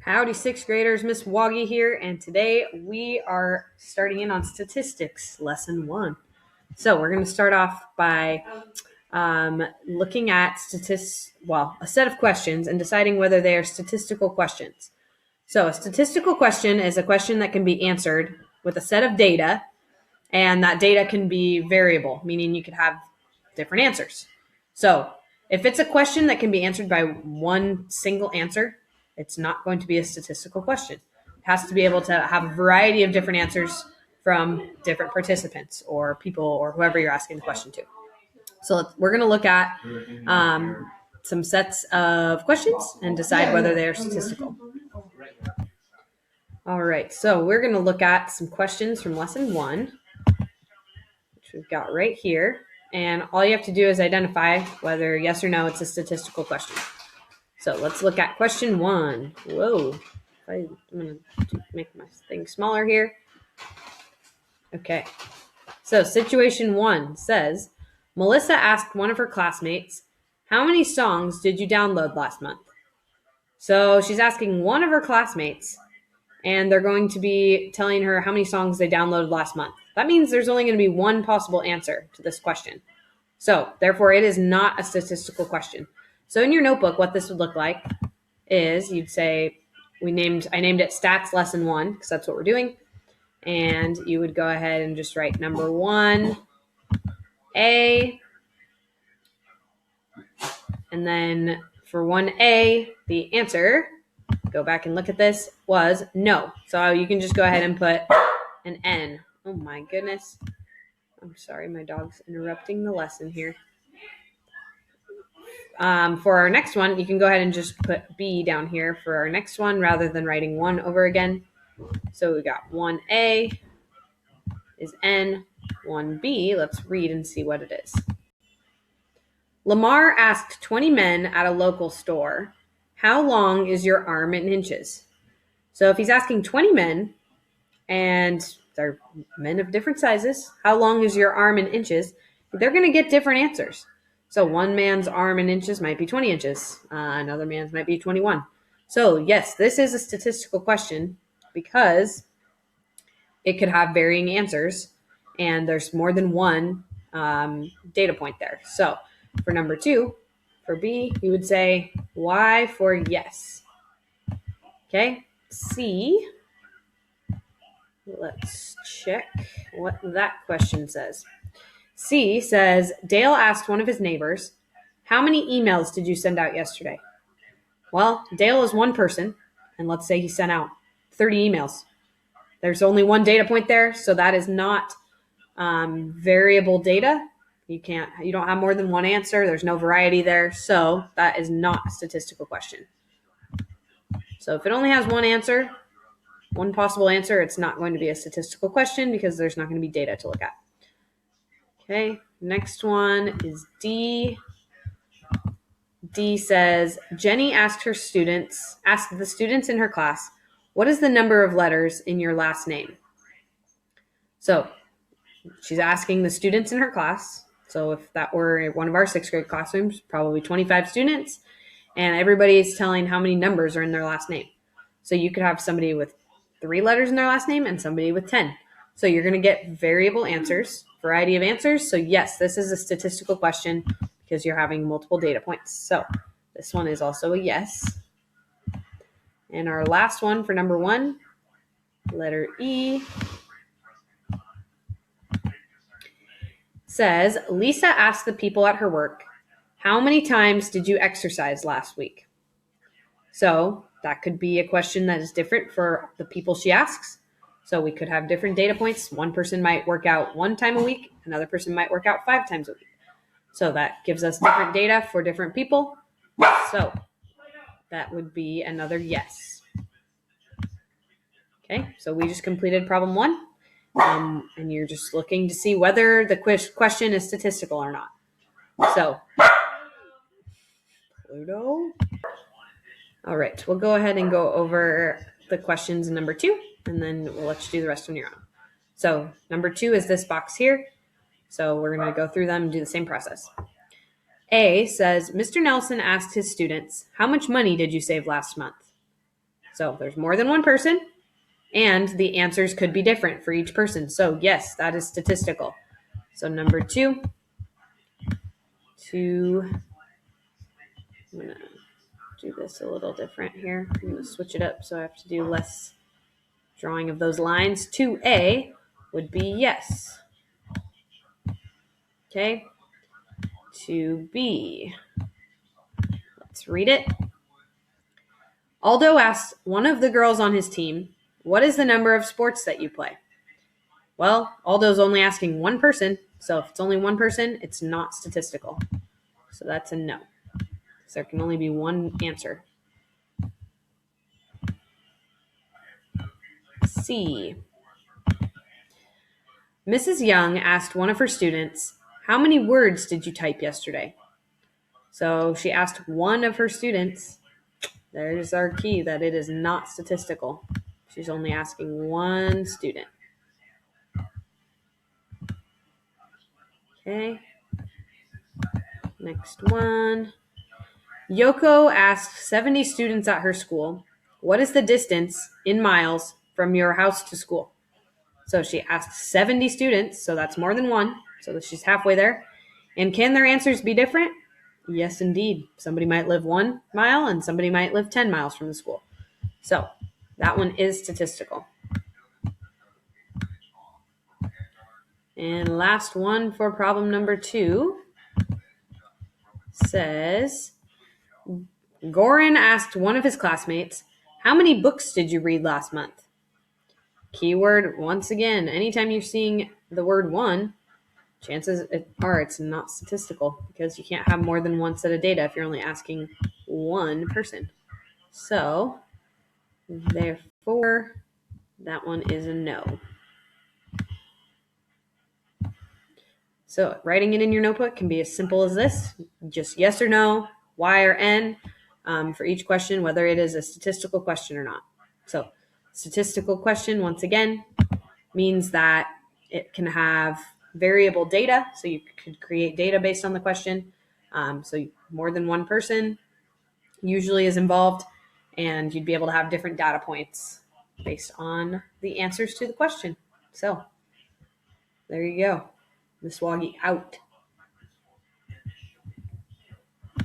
Howdy, sixth graders. Miss Waage here, and today we are starting in on statistics, lesson 1. So we're going to start off by looking at a set of questions and deciding whether they are statistical questions. So a statistical question is a question that can be answered with a set of data, and that data can be variable, meaning you could have different answers. So if it's a question that can be answered by one single answer, it's not going to be a statistical question. It has to be able to have a variety of different answers from different participants or people or whoever you're asking the question to. So we're going to look at some sets of questions and decide whether they are statistical. All right, so we're going to look at some questions from lesson 1, which we've got right here. And all you have to do is identify whether yes or no it's a statistical question. So let's look at question 1. Whoa, I'm going to make my thing smaller here. Okay, so situation 1 says, Melissa asked one of her classmates, how many songs did you download last month? So she's asking one of her classmates, and they're going to be telling her how many songs they downloaded last month. That means there's only going to be one possible answer to this question. So therefore, it is not a statistical question. So in your notebook, what this would look like is you'd say, I named it stats lesson 1 because that's what we're doing. And you would go ahead and just write number 1A. And then for 1A, the answer, go back and look at this, was no. So you can just go ahead and put an N. Oh my goodness. I'm sorry, my dog's interrupting the lesson here. For our next one, you can go ahead and just put B down here for our next one rather than writing 1 over again. So we got 1A is N, 1B. Let's read and see what it is. Lamar asked 20 men at a local store, how long is your arm in inches? So if he's asking 20 men, and they're men of different sizes, how long is your arm in inches? They're going to get different answers. So one man's arm in inches might be 20 inches. Another man's might be 21. So yes, this is a statistical question because it could have varying answers and there's more than one data point there. So for number 2, for B, you would say Y for yes. Okay, C. Let's check what that question says. C says, Dale asked one of his neighbors, how many emails did you send out yesterday? Well, Dale is one person, and let's say he sent out 30 emails. There's only one data point there, so that is not variable data. You don't have more than one answer. There's no variety there, so that is not a statistical question. So if it only has one answer, one possible answer, it's not going to be a statistical question because there's not going to be data to look at. Okay, next one is D. D says, Jenny asked the students in her class, what is the number of letters in your last name? So she's asking the students in her class. So if that were one of our 6th grade classrooms, probably 25 students, and everybody's telling how many numbers are in their last name. So you could have somebody with 3 letters in their last name and somebody with 10. So you're going to get variable answers, variety of answers. So yes, this is a statistical question because you're having multiple data points. So this one is also a yes. And our last one for number 1, letter E, says, Lisa asked the people at her work, how many times did you exercise last week? So that could be a question that is different for the people she asks. So we could have different data points. One person might work out 1 time a week. Another person might work out 5 times a week. So that gives us different data for different people. So that would be another yes. Okay, so we just completed problem 1. And you're just looking to see whether the question is statistical or not. So, Pluto. All right, we'll go ahead and go over the questions in number 2, and then we'll let you do the rest on your own. So number 2 is this box here. So we're going to go through them and do the same process. A says, Mr. Nelson asked his students, how much money did you save last month? So there's more than one person, and the answers could be different for each person. So yes, that is statistical. So number 2, I'm going to do this a little different here. I'm going to switch it up so I have to do less drawing of those lines. 2A would be yes. Okay. 2B. Let's read it. Aldo asked one of the girls on his team, what is the number of sports that you play? Well, Aldo's only asking one person, so if it's only one person, it's not statistical. So that's a no. So there can only be one answer. C. Mrs. Young asked one of her students, how many words did you type yesterday? So she asked one of her students. There's our key that it is not statistical. She's only asking one student. Okay. Next one. Yoko asked 70 students at her school, what is the distance in miles from your house to school? So she asked 70 students, so that's more than one. So she's halfway there. And can their answers be different? Yes, indeed. Somebody might live 1 mile and somebody might live 10 miles from the school. So that one is statistical. And last one for problem number 2 says, Goran asked one of his classmates, how many books did you read last month? Keyword, once again, anytime you're seeing the word one, chances are it's not statistical because you can't have more than one set of data if you're only asking one person. So, therefore, that one is a no. So, writing it in your notebook can be as simple as this, just yes or no, Y or N for each question, whether it is a statistical question or not. So, statistical question, once again, means that it can have variable data. So you could create data based on the question. So more than one person usually is involved, and you'd be able to have different data points based on the answers to the question. So there you go. Miss Waage out.